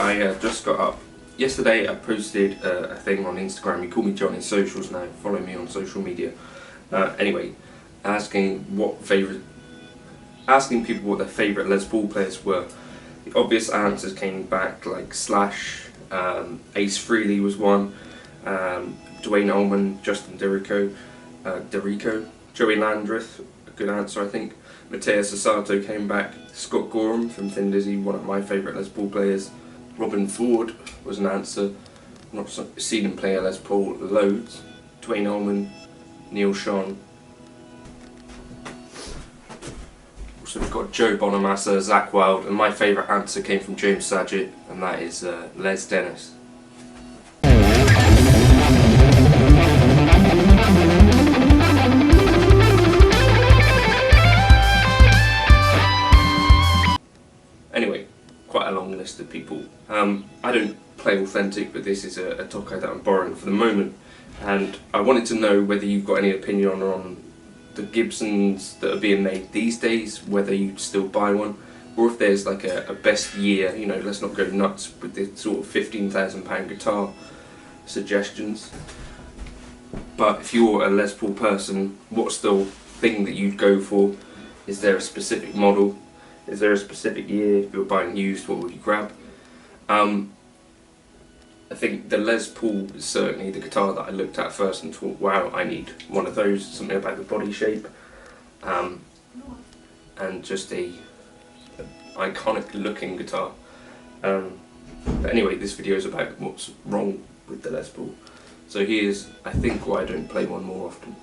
I just got up. Yesterday I posted a thing on Instagram. You call me Johnny Socials now. Follow me on social media. Anyway, asking people what their favourite Les Paul players were. The obvious answers came back like Slash, Ace Frehley was one, Dwayne Allman, Justin Derico, Joey Landreth, a good answer I think. Mateus Asato came back, Scott Gorham from Thin Lizzy, one of my favourite Les Paul players. Robin Ford was an answer. I've not seen him play a Les Paul loads. Dwayne Allman, Neil Schon. Also we've got Joe Bonamassa, Zach Wilde, and my favourite answer came from James Saget, and that is Les Dennis. Anyway, quite a long list of people. I don't play authentic, but this is a Tokai that I'm borrowing for the moment, and I wanted to know whether you've got any opinion on the Gibsons that are being made these days, whether you'd still buy one, or if there's like a best year, you know, let's not go nuts with the sort of £15,000 guitar suggestions. But if you're a Les Paul person, what's the thing that you'd go for? Is there a specific model? Is there a specific year? If you're buying used, what would you grab? I think the Les Paul is certainly the guitar that I looked at first and thought, wow, I need one of those, something about the body shape, and just a iconic looking guitar. But anyway, this video is about what's wrong with the Les Paul. So here's, I think, why I don't play one more often.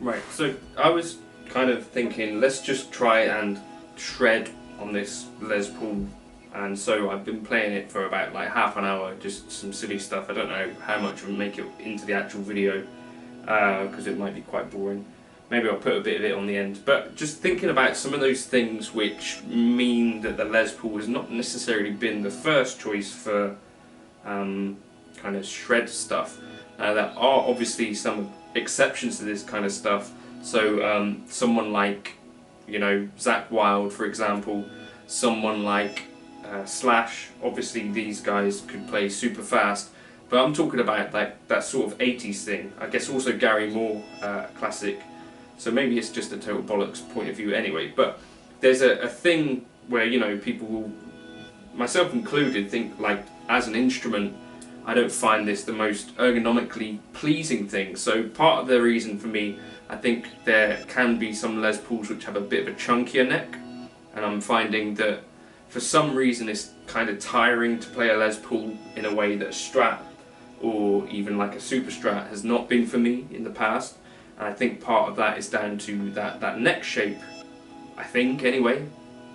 Right, so I was kind of thinking, let's just try and shred on this Les Paul, and so I've been playing it for about like half an hour, just some silly stuff. I don't know how much will make it into the actual video, because it might be quite boring. Maybe I'll put a bit of it on the end, but just thinking about some of those things which mean that the Les Paul has not necessarily been the first choice for kind of shred stuff. There are obviously some exceptions to this kind of stuff. So someone like, you know, Zach Wilde, for example, someone like Slash. Obviously these guys could play super fast, but I'm talking about like that sort of 80s thing. I guess also Gary Moore, classic. So maybe it's just a total bollocks point of view anyway. But there's a thing where, you know, people will, myself included, think like as an instrument, I don't find this the most ergonomically pleasing thing. So part of the reason for me, I think there can be some Les Pauls which have a bit of a chunkier neck, and I'm finding that for some reason it's kind of tiring to play a Les Paul in a way that a Strat or even like a Super Strat has not been for me in the past. And I think part of that is down to that neck shape, I think anyway.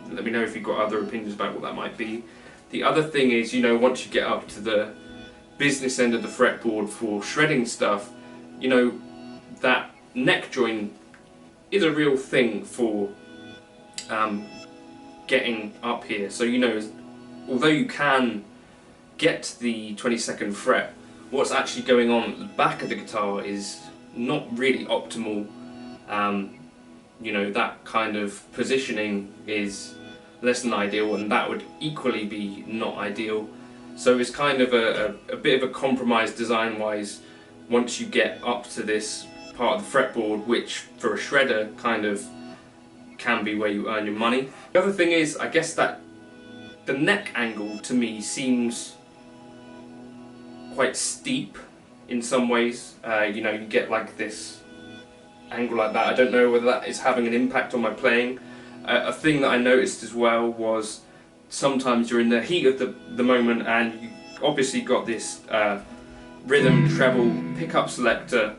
Let me know if you've got other opinions about what that might be. The other thing is, you know, once you get up to the business end of the fretboard for shredding stuff, you know, that neck joint is a real thing for getting up here. So you know, although you can get the 22nd fret, what's actually going on at the back of the guitar is not really optimal. You know, that kind of positioning is less than ideal, and that would equally be not ideal. So it's kind of a bit of a compromise design wise once you get up to this part of the fretboard, which for a shredder kind of can be where you earn your money. The other thing is, I guess that the neck angle to me seems quite steep in some ways. You know, you get like this angle like that. I don't know whether that is having an impact on my playing. A thing that I noticed as well was sometimes you're in the heat of the moment, and you obviously got this rhythm treble pickup selector,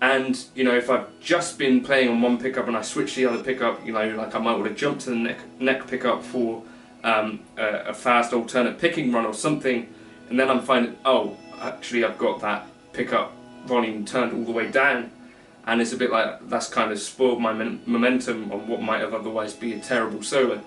and you know, if I've just been playing on one pickup and I switch to the other pickup, you know, like I might want to jump to the neck pickup for a fast alternate picking run or something, and then I'm finding, oh, actually I've got that pickup volume turned all the way down, and it's a bit like that's kind of spoiled my momentum on what might have otherwise be a terrible solo.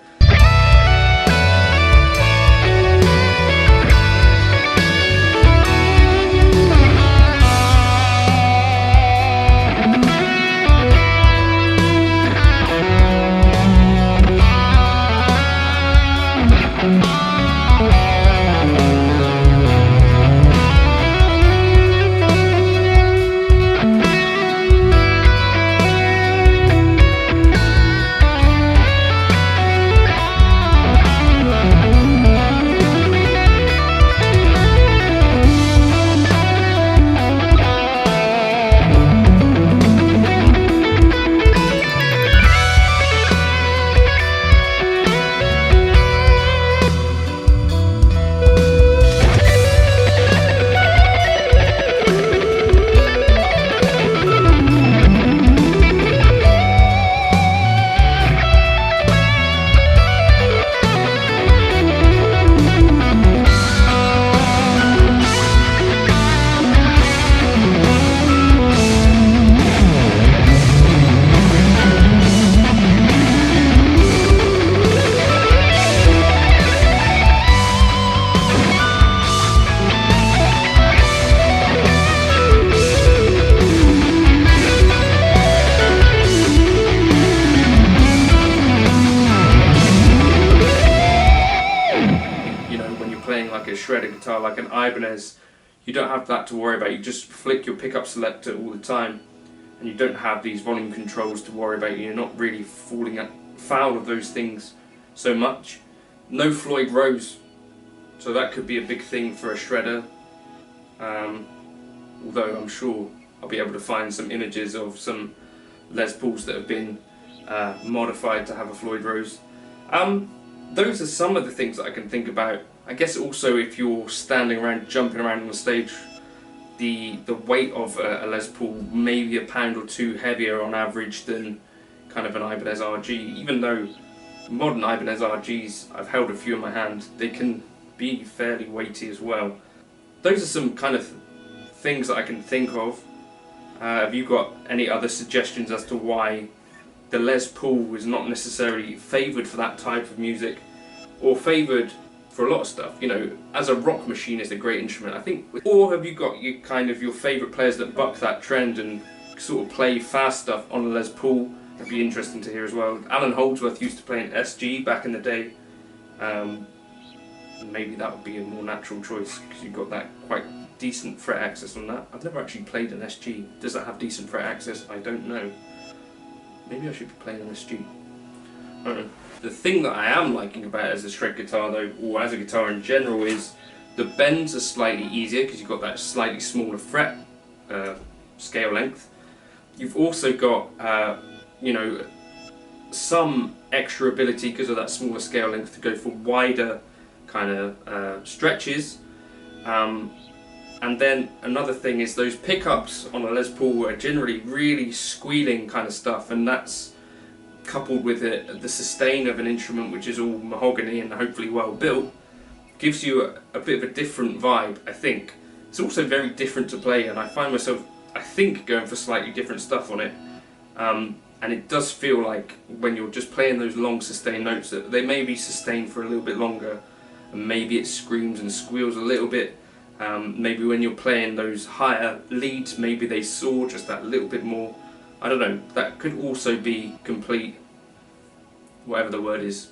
Shredder guitar like an Ibanez, you don't have that to worry about. You just flick your pickup selector all the time, and you don't have these volume controls to worry about. You're not really falling foul of those things so much. No Floyd Rose, so that could be a big thing for a shredder. Although I'm sure I'll be able to find some images of some Les Pauls that have been modified to have a Floyd Rose. Those are some of the things that I can think about. I guess also if you're standing around, jumping around on the stage, the weight of a Les Paul may be a pound or two heavier on average than kind of an Ibanez RG. Even though modern Ibanez RGs, I've held a few in my hand, they can be fairly weighty as well. Those are some kind of things that I can think of. Have you got any other suggestions as to why the Les Paul is not necessarily favoured for that type of music, or favoured for a lot of stuff? You know, as a rock machine, is a great instrument, I think. Or have you got your kind of your favourite players that buck that trend and sort of play fast stuff on a Les Paul? That'd be interesting to hear as well. Alan Holdsworth used to play an SG back in the day. Maybe that would be a more natural choice because you've got that quite decent fret access on that. I've never actually played an SG. Does that have decent fret access? I don't know. Maybe I should be playing an SG. I don't know. The thing that I am liking about it as a shred guitar though, or as a guitar in general, is the bends are slightly easier because you've got that slightly smaller fret scale length. You've also got, you know, some extra ability because of that smaller scale length to go for wider kind of stretches. And then another thing is those pickups on a Les Paul are generally really squealing kind of stuff, and that's coupled with the sustain of an instrument which is all mahogany and hopefully well built, gives you a bit of a different vibe, I think. It's also very different to play, and I find myself I think, going for slightly different stuff on it. And it does feel like when you're just playing those long sustained notes that they may be sustained for a little bit longer, and maybe it screams and squeals a little bit. Maybe when you're playing those higher leads, maybe they soar just that little bit more. I don't know, that could also be complete, whatever the word is,